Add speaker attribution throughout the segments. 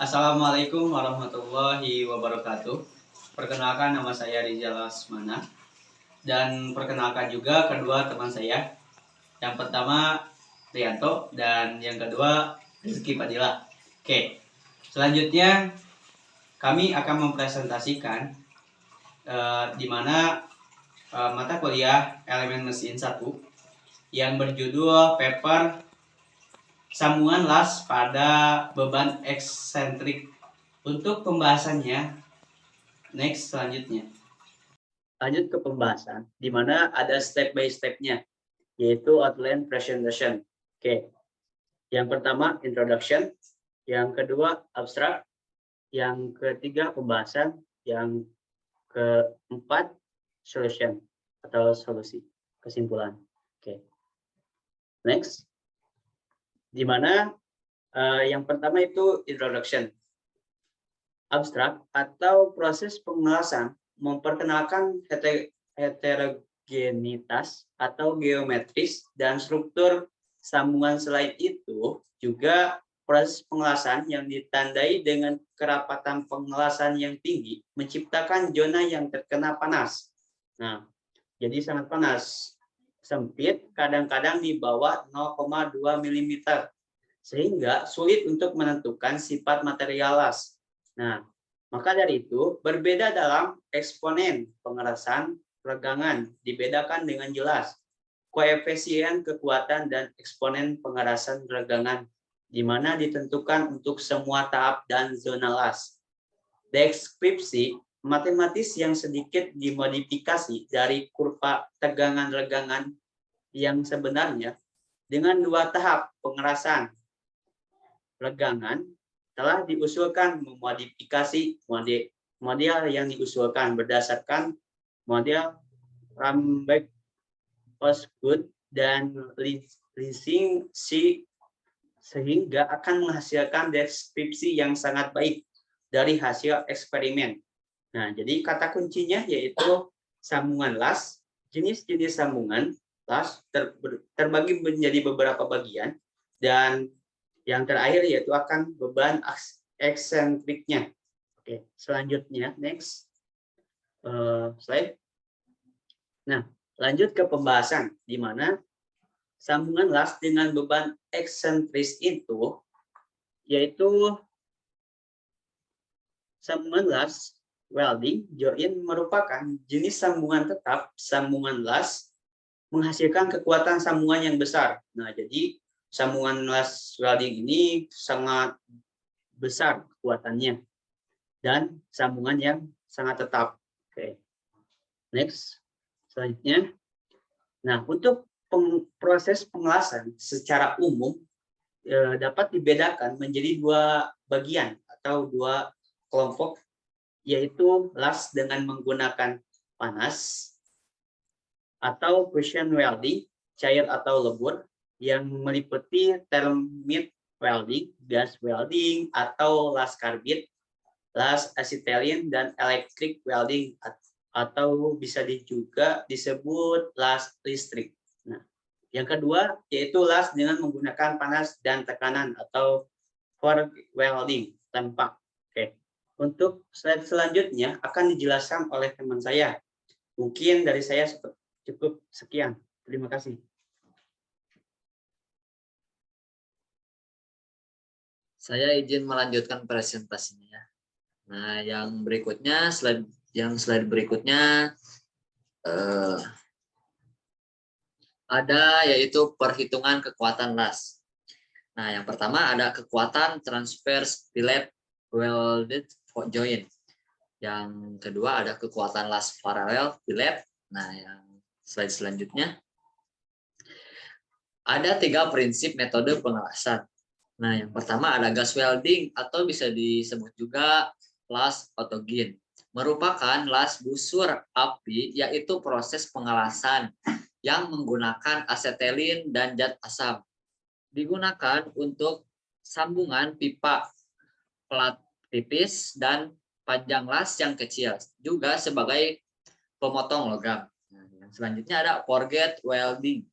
Speaker 1: Assalamualaikum warahmatullahi wabarakatuh. Perkenalkan, nama saya Rizal Asmana, dan perkenalkan juga kedua teman saya. Yang pertama Rianto dan yang kedua Rizky Padilla. Oke, selanjutnya kami akan mempresentasikan di mana mata kuliah elemen mesin 1 yang berjudul paper sambungan las pada beban eksentrik. Untuk pembahasannya, next selanjutnya. Lanjut ke pembahasan, di mana ada step by step-nya, yaitu outline presentation. Oke, yang pertama introduction, yang kedua abstract, yang ketiga pembahasan, yang keempat solution atau solusi, kesimpulan. Oke, next, di mana yang pertama itu introduction. Abstrak atau proses pengelasan memperkenalkan heterogenitas atau geometris dan struktur sambungan. Selain itu, juga proses pengelasan yang ditandai dengan kerapatan pengelasan yang tinggi menciptakan zona yang terkena panas. Nah, jadi sangat panas. Sempit, kadang-kadang di bawah 0,2 mm, sehingga sulit untuk menentukan sifat material las. Nah, maka dari itu berbeda dalam eksponen pengerasan regangan dibedakan dengan jelas. Koefisien kekuatan dan eksponen pengerasan regangan di mana ditentukan untuk semua tahap dan zona las. Deskripsi matematis yang sedikit dimodifikasi dari kurva tegangan regangan yang sebenarnya dengan dua tahap pengerasan regangan telah diusulkan memodifikasi model yang diusulkan berdasarkan model Ramberg-Osgood dan Lissing sehingga akan menghasilkan deskripsi yang sangat baik dari hasil eksperimen. Nah, jadi kata kuncinya yaitu sambungan las. Jenis-jenis sambungan las terbagi menjadi beberapa bagian, dan yang terakhir yaitu akan beban eksentriknya. Oke, selanjutnya next slide. Nah, lanjut ke pembahasan di mana sambungan las dengan beban eksentris itu yaitu sambungan las welding join merupakan jenis sambungan tetap sambungan las menghasilkan kekuatan sambungan yang besar. Nah, jadi sambungan las welding ini sangat besar kekuatannya dan sambungan yang sangat tetap. Oke, next selanjutnya. Nah, untuk proses pengelasan secara umum dapat dibedakan menjadi dua bagian atau dua kelompok, yaitu las dengan menggunakan panas atau fusion welding, cair atau lebur, yang meliputi thermit welding, gas welding, atau las karbit, las asetilin, dan electric welding, atau bisa juga disebut las listrik. Nah, yang kedua yaitu las dengan menggunakan panas dan tekanan atau fork welding tempat. Oke. Untuk slide selanjutnya akan dijelaskan oleh teman saya. Mungkin dari saya cukup sekian. Terima kasih.
Speaker 2: Saya izin melanjutkan presentasinya. Nah, yang berikutnya, slide berikutnya ada yaitu perhitungan kekuatan las. Nah, yang pertama ada kekuatan transverse fillet welded joint. Yang kedua ada kekuatan las parallel fillet. Nah, yang slide selanjutnya ada 3 prinsip metode pengelasan. Nah, yang pertama ada gas welding atau bisa disebut juga las autogen. Merupakan las busur api, yaitu proses pengelasan yang menggunakan asetilin dan zat asam. Digunakan untuk sambungan pipa plat tipis dan panjang las yang kecil, juga sebagai pemotong logam. Nah, yang selanjutnya ada forget welding,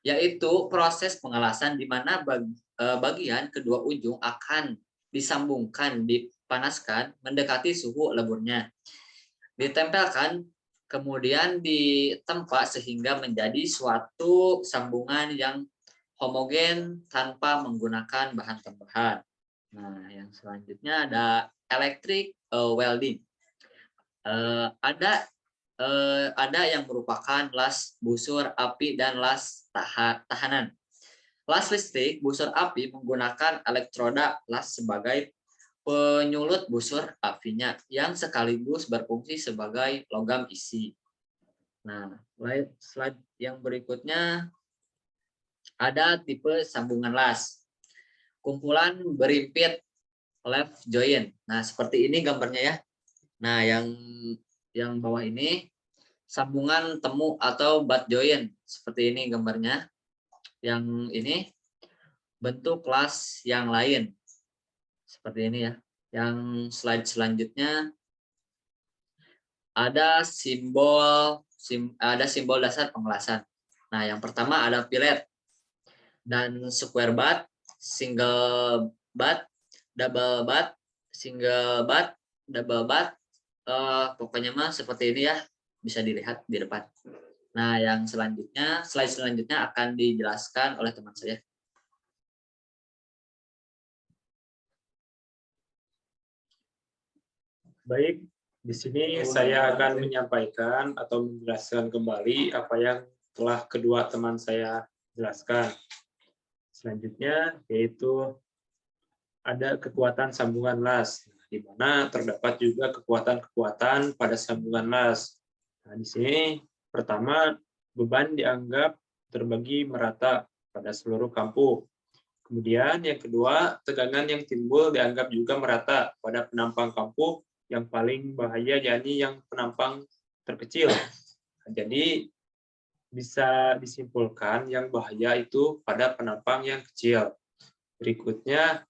Speaker 2: yaitu proses pengelasan di mana bagian kedua ujung akan disambungkan, dipanaskan mendekati suhu leburnya. Ditempelkan, kemudian ditempa sehingga menjadi suatu sambungan yang homogen tanpa menggunakan bahan tambahan. Nah, yang selanjutnya ada electric welding. Ada yang merupakan las busur api dan las tahanan. Las listrik busur api menggunakan elektroda las sebagai penyulut busur apinya yang sekaligus berfungsi sebagai logam isi. Nah, slide yang berikutnya ada tipe sambungan las. Kumpulan berimpit left joint. Nah, seperti ini gambarnya ya. Nah, yang bawah ini sambungan temu atau butt joint. Seperti ini gambarnya. Yang ini bentuk las yang lain. Seperti ini ya. Yang slide selanjutnya ada simbol dasar pengelasan. Nah, yang pertama ada fillet dan square butt, single butt, double butt, single butt, double butt. Pokoknya mah seperti ini ya, bisa dilihat di depan. Nah, yang selanjutnya, slide selanjutnya akan dijelaskan oleh teman saya.
Speaker 3: Baik, di sini saya akan menyampaikan atau menjelaskan kembali apa yang telah kedua teman saya jelaskan. Selanjutnya yaitu ada kekuatan sambungan las, di mana terdapat juga kekuatan-kekuatan pada sambungan las. Nah, di sini pertama, beban dianggap terbagi merata pada seluruh kampuh. Kemudian yang kedua, tegangan yang timbul dianggap juga merata pada penampang kampuh yang paling bahaya, yakni yang penampang terkecil. Jadi bisa disimpulkan yang bahaya itu pada penampang yang kecil. Berikutnya,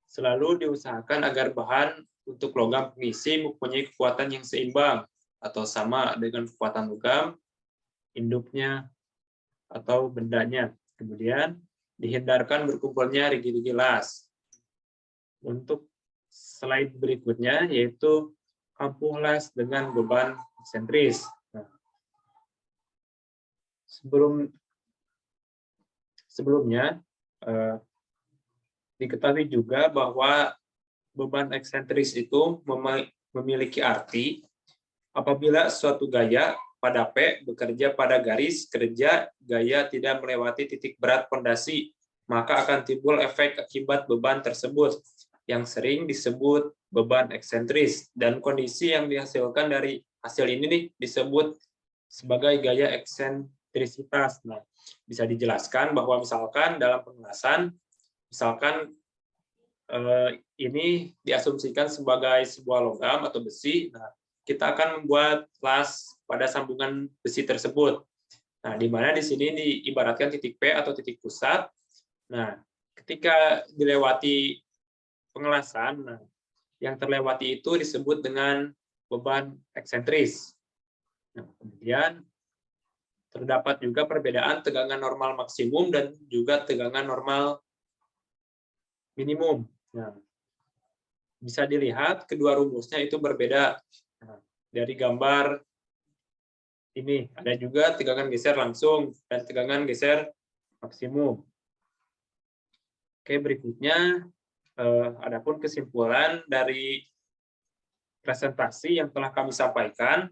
Speaker 3: selalu diusahakan agar bahan untuk logam pengisi mempunyai kekuatan yang seimbang atau sama dengan kekuatan logam, induknya, atau bendanya. Kemudian, dihindarkan berkumpulnya rigi-rigi las. Untuk slide berikutnya, yaitu kampuh las dengan beban eksentris. Nah, sebelumnya, diketahui juga bahwa beban eksentris itu memiliki arti apabila suatu gaya pada P bekerja pada garis kerja gaya tidak melewati titik berat pondasi, maka akan timbul efek akibat beban tersebut yang sering disebut beban eksentris, dan kondisi yang dihasilkan dari hasil ini nih disebut sebagai gaya eksentrisitas. Nah, bisa dijelaskan bahwa misalkan dalam pengelasan, misalkan ini diasumsikan sebagai sebuah logam atau besi, nah, kita akan membuat las pada sambungan besi tersebut. Nah, di mana di sini diibaratkan titik P atau titik pusat. Nah, ketika dilewati pengelasan, nah, yang terlewati itu disebut dengan beban eksentris. Nah, kemudian terdapat juga perbedaan tegangan normal maksimum dan juga tegangan normal minimum. Nah, bisa dilihat kedua rumusnya itu berbeda. Nah, dari gambar ini ada juga tegangan geser langsung dan tegangan geser maksimum. Oke, berikutnya adapun kesimpulan dari presentasi yang telah kami sampaikan,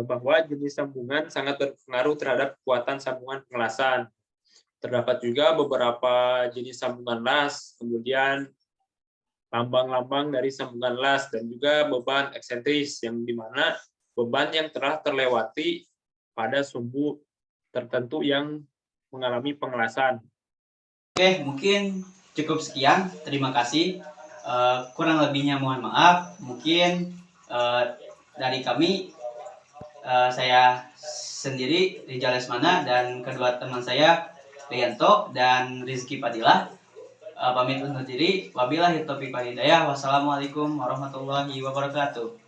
Speaker 3: bahwa jenis sambungan sangat berpengaruh terhadap kekuatan sambungan pengelasan. Terdapat juga beberapa jenis sambungan las, kemudian lambang-lambang dari sambungan las, dan juga beban eksentris, yang dimana beban yang telah terlewati pada sumbu tertentu yang mengalami pengelasan.
Speaker 1: Oke, mungkin cukup sekian. Terima kasih. Kurang lebihnya mohon maaf. Mungkin dari kami, saya sendiri Rijal Lesmana dan kedua teman saya Rianto dan Rizky Fadilah pamit undur diri. Wabillahi taufiq wal hidayah. Wassalamualaikum warahmatullahi wabarakatuh.